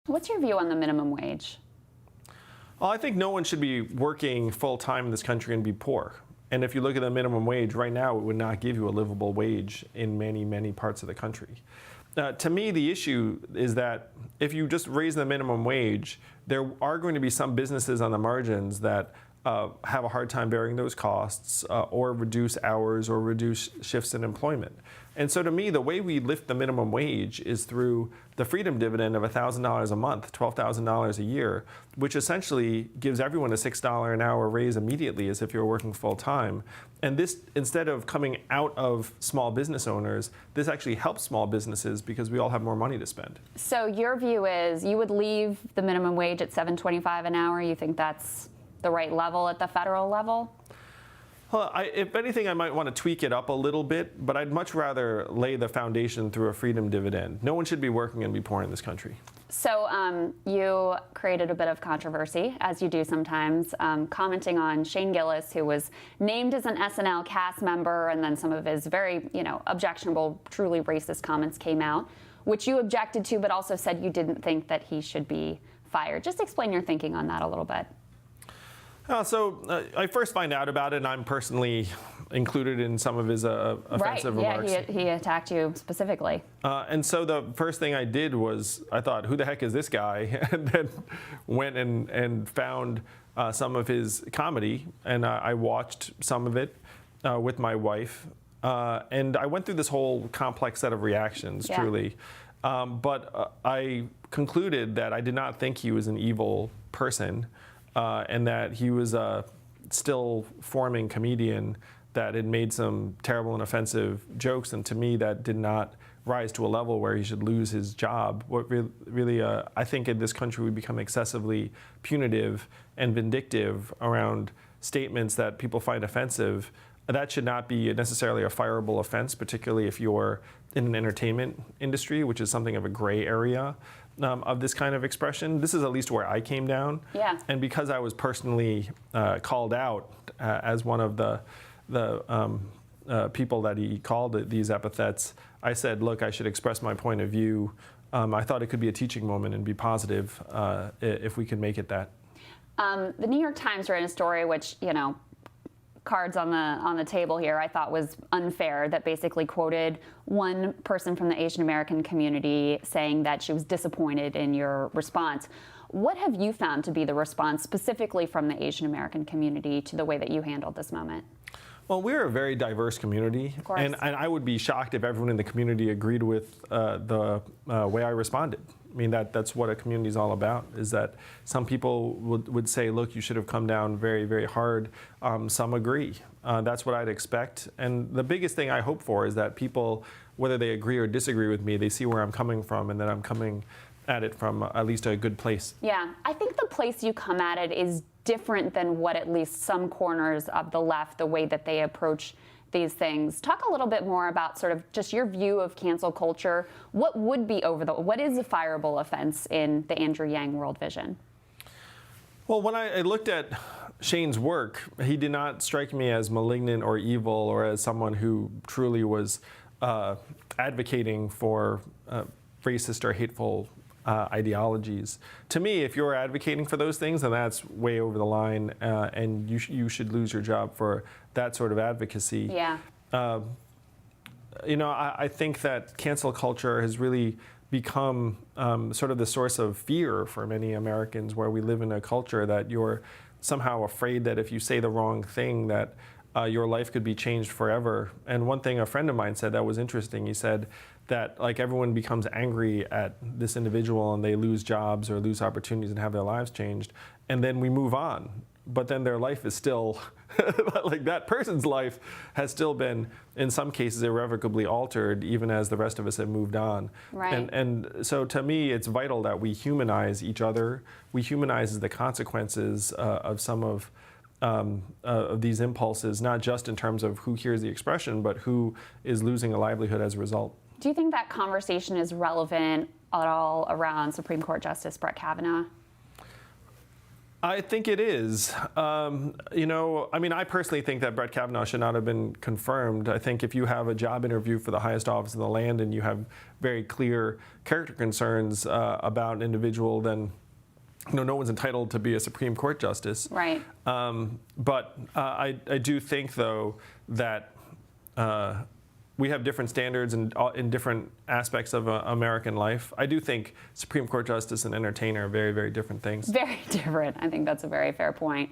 What's your view on the minimum wage? Well, I think no one should be working full time in this country and be poor. And if you look at the minimum wage right now, it would not give you a livable wage in many, many parts of the country. To me, the issue is that if you just raise the minimum wage, there are going to be some businesses on the margins that have a hard time bearing those costs or reduce hours or reduce shifts in employment. And so to me, the way we lift the minimum wage is through the freedom dividend of $1,000 a month, $12,000 a year, which essentially gives everyone a $6 an hour raise immediately as if you're working full time. And this, instead of coming out of small business owners, this actually helps small businesses because we all have more money to spend. So your view is you would leave the minimum wage at $7.25 an hour? You think that's the right level at the federal level? Well, if anything, I might want to tweak it up a little bit, but I'd much rather lay the foundation through a freedom dividend. No one should be working and be poor in this country. So you created a bit of controversy, as you do sometimes, commenting on Shane Gillis, who was named as an SNL cast member, and then some of his very, objectionable, truly racist comments came out, which you objected to, but also said you didn't think that he should be fired. Just explain your thinking on that a little bit. I first find out about it, and I'm personally included in some of his offensive remarks. Yeah, he attacked you specifically. And so the first thing I did was I thought, who the heck is this guy? And then went and found some of his comedy, and I watched some of it with my wife. And I went through this whole complex set of reactions, truly. But I concluded that I did not think he was an evil person. And that he was a still forming comedian that had made some terrible and offensive jokes, and to me that did not rise to a level where he should lose his job. What really, I think in this country we become excessively punitive and vindictive around statements that people find offensive. That should not be necessarily a fireable offense, particularly if you're in an entertainment industry, which is something of a gray area of this kind of expression. This is at least where I came down. Yeah. And because I was personally called out as one of the people that he called these epithets, I said, look, I should express my point of view. I thought it could be a teaching moment and be positive if we could make it that. The New York Times ran a story which, cards on the table here, I thought was unfair, that basically quoted one person from the Asian American community saying that she was disappointed in your response. What have you found to be the response specifically from the Asian American community to the way that you handled this moment? Well, we're a very diverse community, and I would be shocked if everyone in the community agreed with the way I responded. I mean, that's what a community is all about, is that some people would say, look, you should have come down very, very hard. Some agree. That's what I'd expect. And the biggest thing I hope for is that people, whether they agree or disagree with me, they see where I'm coming from and that I'm coming at it from at least a good place. Yeah, I think the place you come at it is different than what at least some corners of the left, the way that they approach these things. Talk a little bit more about sort of just your view of cancel culture. What would be what is a fireable offense in the Andrew Yang world vision? Well, when I looked at Shane's work, he did not strike me as malignant or evil or as someone who truly was advocating for racist or hateful ideologies. To me, if you're advocating for those things, then that's way over the line, and you should lose your job for that sort of advocacy. Yeah. I think that cancel culture has really become sort of the source of fear for many Americans, where we live in a culture that you're somehow afraid that if you say the wrong thing that your life could be changed forever. And one thing a friend of mine said that was interesting, he said that everyone becomes angry at this individual and they lose jobs or lose opportunities and have their lives changed, and then we move on. But then their life is still, that person's life has still been, in some cases, irrevocably altered, even as the rest of us have moved on. Right. And so to me, it's vital that we humanize each other. We humanize the consequences of some of these impulses, not just in terms of who hears the expression, but who is losing a livelihood as a result. Do you think that conversation is relevant at all around Supreme Court Justice Brett Kavanaugh? I think it is. I personally think that Brett Kavanaugh should not have been confirmed. I think if you have a job interview for the highest office in the land and you have very clear character concerns about an individual, then no one's entitled to be a Supreme Court justice. Right. But I do think, though, that we have different standards in different aspects of American life. I do think Supreme Court justice and entertainer are very, very different things. Very different. I think that's a very fair point.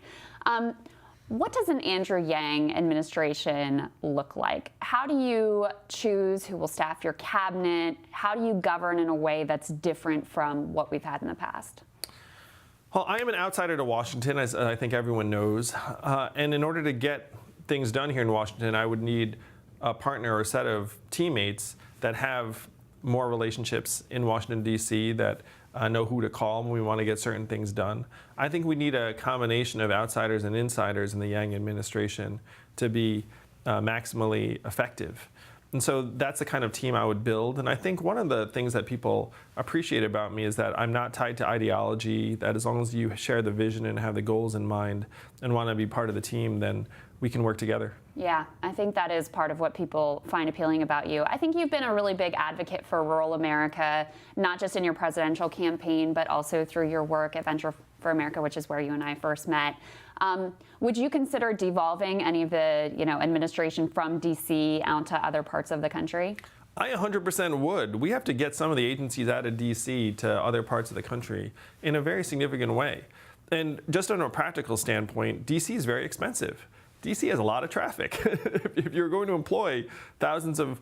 What does an Andrew Yang administration look like? How do you choose who will staff your cabinet? How do you govern in a way that's different from what we've had in the past? Well, I am an outsider to Washington, as I think everyone knows. And in order to get things done here in Washington, I would need a partner or a set of teammates that have more relationships in Washington, D.C., that know who to call when we want to get certain things done. I think we need a combination of outsiders and insiders in the Yang administration to be maximally effective. And so that's the kind of team I would build. And I think one of the things that people appreciate about me is that I'm not tied to ideology, that as long as you share the vision and have the goals in mind and want to be part of the team, then we can work together. Yeah, I think that is part of what people find appealing about you. I think you've been a really big advocate for rural America, not just in your presidential campaign, but also through your work at Venture for America, which is where you and I first met. Would you consider devolving any of the administration from D.C. out to other parts of the country? I 100% would. We have to get some of the agencies out of D.C. to other parts of the country in a very significant way. And just on a practical standpoint, D.C. is very expensive. D.C. has a lot of traffic. If you're going to employ thousands of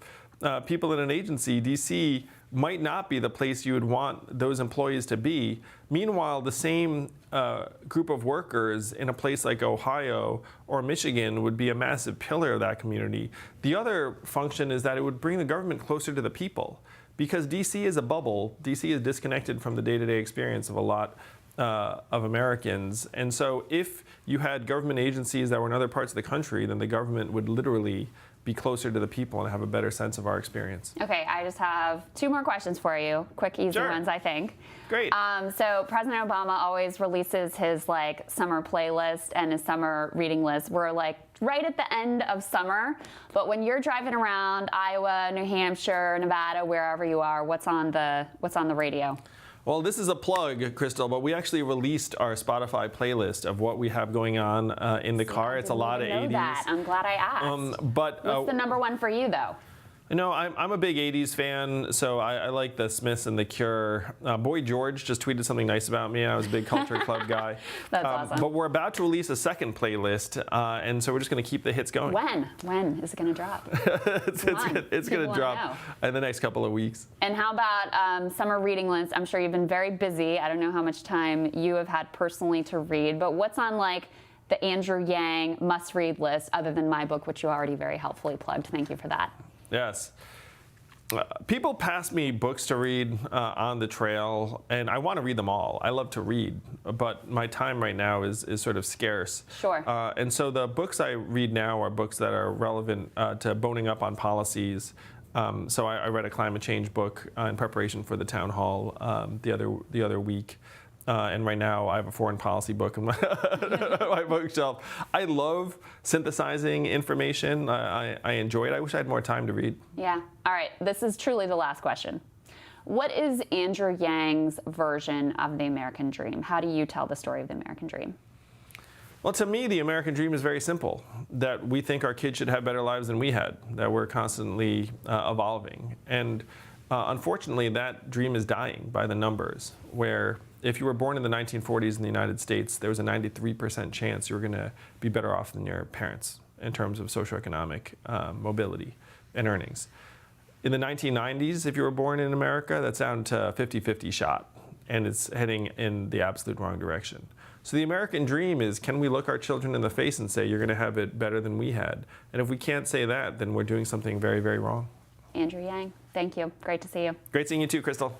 people in an agency, D.C. might not be the place you would want those employees to be. Meanwhile, the same group of workers in a place like Ohio or Michigan would be a massive pillar of that community. The other function is that it would bring the government closer to the people. Because D.C. is a bubble, D.C. is disconnected from the day-to-day experience of a lot of Americans. And so if you had government agencies that were in other parts of the country, then the government would literally be closer to the people and have a better sense of our experience. Okay, I just have 2 more questions for you. Quick, easy Sure. ones, I think. Great. So President Obama always releases his summer playlist and his summer reading list. We're right at the end of summer, but when you're driving around Iowa, New Hampshire, Nevada, wherever you are, what's on the radio? Well, this is a plug, Crystal, but we actually released our Spotify playlist of what we have going on in the car. It's a lot of 80s. That. I'm glad I asked. But what's the number one for you, though? I'm a big 80s fan, so I like the Smiths and the Cure. Boy George just tweeted something nice about me. I was a big Culture Club guy. That's awesome. But we're about to release a second playlist, and so we're just going to keep the hits going. When is it going to drop? It's going to drop in the next couple of weeks. And how about summer reading lists? I'm sure you've been very busy. I don't know how much time you have had personally to read, but what's on the Andrew Yang must-read list other than my book, which you already very helpfully plugged? Thank you for that. Yes. People pass me books to read on the trail, and I want to read them all. I love to read, but my time right now is sort of scarce. Sure. And so the books I read now are books that are relevant to boning up on policies. So I read a climate change book in preparation for the town hall the other week. And right now, I have a foreign policy book in my bookshelf. I love synthesizing information. I enjoy it. I wish I had more time to read. Yeah. All right. This is truly the last question. What is Andrew Yang's version of the American dream? How do you tell the story of the American dream? Well, to me, the American dream is very simple, that we think our kids should have better lives than we had, that we're constantly evolving. And unfortunately, that dream is dying by the numbers, where if you were born in the 1940s in the United States, there was a 93% chance you were going to be better off than your parents in terms of socioeconomic mobility and earnings. In the 1990s, if you were born in America, that's down to 50-50 shot, and it's heading in the absolute wrong direction. So the American dream is, can we look our children in the face and say, you're going to have it better than we had? And if we can't say that, then we're doing something very, very wrong. Andrew Yang, thank you. Great to see you. Great seeing you too, Crystal.